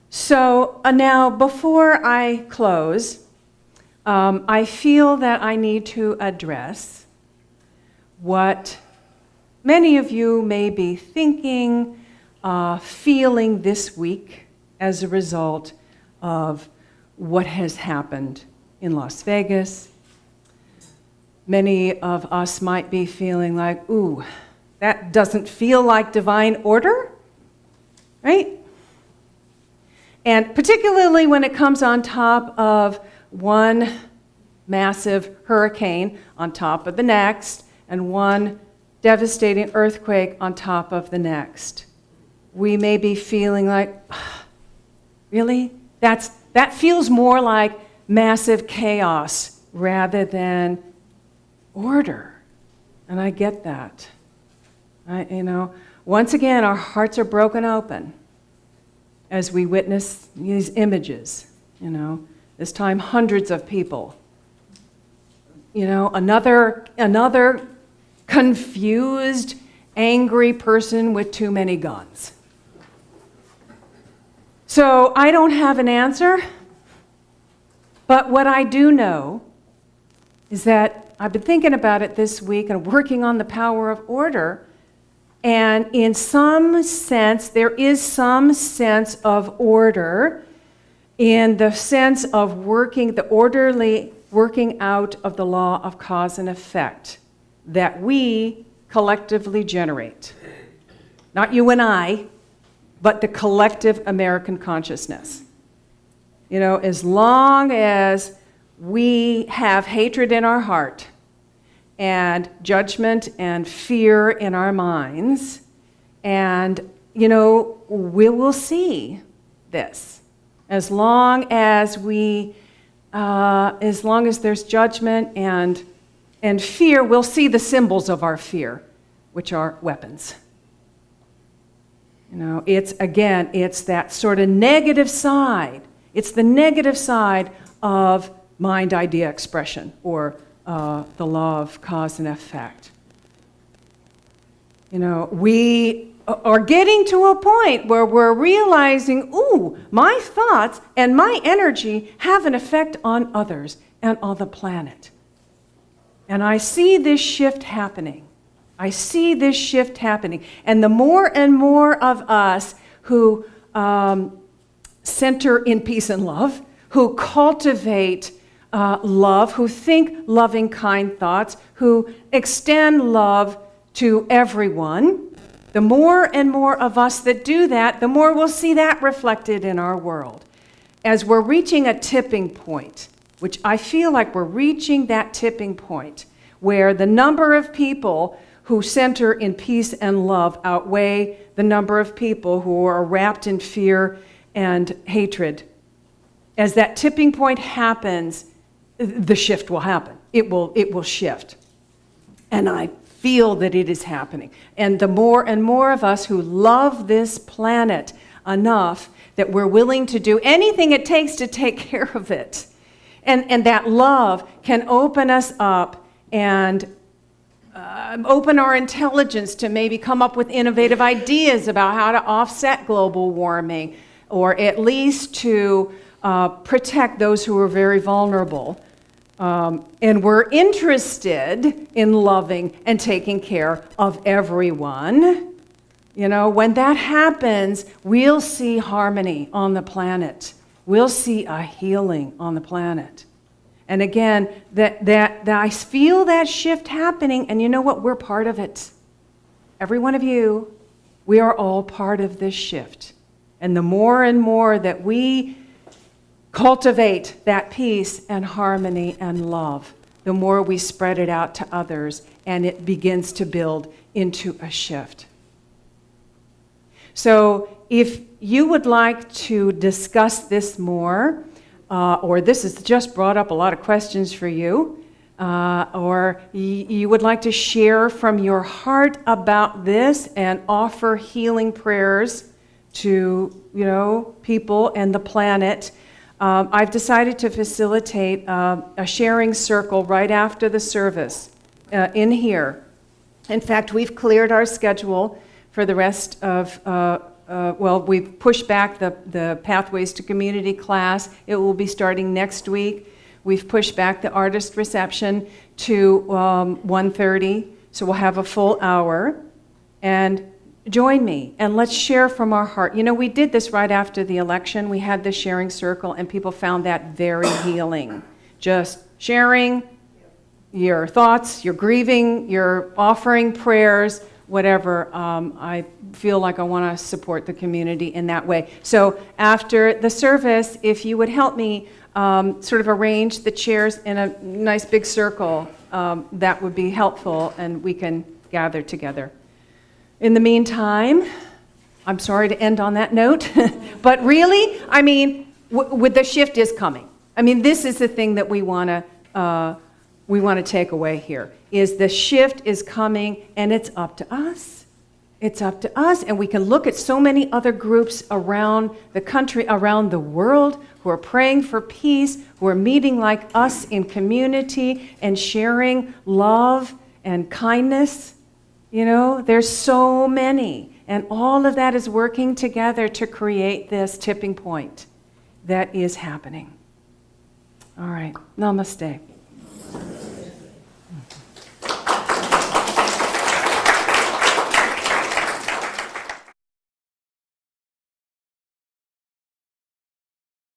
So now, before I close, I feel that I need to address what many of you may be thinking, feeling this week as a result of what has happened in Las Vegas. Many of us might be feeling like, ooh, that doesn't feel like divine order, right? And particularly when it comes on top of one massive hurricane on top of the next, and one devastating earthquake on top of the next. We may be feeling like, really? That feels more like massive chaos rather than order. And I get that. Once again, our hearts are broken open as we witness these images, this time hundreds of people. Another confused, angry person with too many guns. So I don't have an answer, but what I do know is that I've been thinking about it this week and working on the power of order. And in some sense, there is some sense of order in the sense of the orderly working out of the law of cause and effect that we collectively generate. Not you and I, but the collective American consciousness. As long as we have hatred in our heart, and judgment and fear in our minds, and we will see this. As long as there's judgment and fear, we'll see the symbols of our fear, which are weapons. It's that sort of negative side. It's the negative side of mind idea expression, or the law of cause and effect. We are getting to a point where we're realizing, ooh, my thoughts and my energy have an effect on others and on the planet. And I see this shift happening. And the more and more of us who center in peace and love, who cultivate love, who think loving, kind thoughts, who extend love to everyone, the more and more of us that do that, the more we'll see that reflected in our world. As we're reaching a tipping point, which I feel like we're reaching that tipping point, where the number of people who center in peace and love outweigh the number of people who are wrapped in fear and hatred. As that tipping point happens, the shift will happen. It will shift. And I feel that it is happening. And the more and more of us who love this planet enough that we're willing to do anything it takes to take care of it. And that love can open us up and open our intelligence to maybe come up with innovative ideas about how to offset global warming, or at least to protect those who are very vulnerable. And we're interested in loving and taking care of everyone. When that happens, we'll see harmony on the planet. We'll see a healing on the planet. And again, that I feel that shift happening, and you know what? We're part of it. Every one of you, we are all part of this shift. And the more and more that we cultivate that peace and harmony and love, the more we spread it out to others, and it begins to build into a shift. So if you would like to discuss this more, or this has just brought up a lot of questions for you, or you would like to share from your heart about this and offer healing prayers to people and the planet, I've decided to facilitate a sharing circle right after the service in here. In fact, we've cleared our schedule for the rest of we've pushed back the Pathways to Community class. It will be starting next week. We've pushed back the artist reception to 1:30, so we'll have a full hour. And join me, and let's share from our heart. You know, we did this right after the election. We had the sharing circle, and people found that very healing. Just sharing your thoughts, your grieving, your offering prayers, whatever. I feel like I want to support the community in that way. So after the service, if you would help me sort of arrange the chairs in a nice big circle, that would be helpful, and we can gather together. In the meantime, I'm sorry to end on that note, but really, I mean, the shift is coming. I mean, this is the thing that we want to take away here, is the shift is coming, and it's up to us. It's up to us, and we can look at so many other groups around the country, around the world, who are praying for peace, who are meeting like us in community and sharing love and kindness. You know, there's so many, and all of that is working together to create this tipping point that is happening. All right, namaste.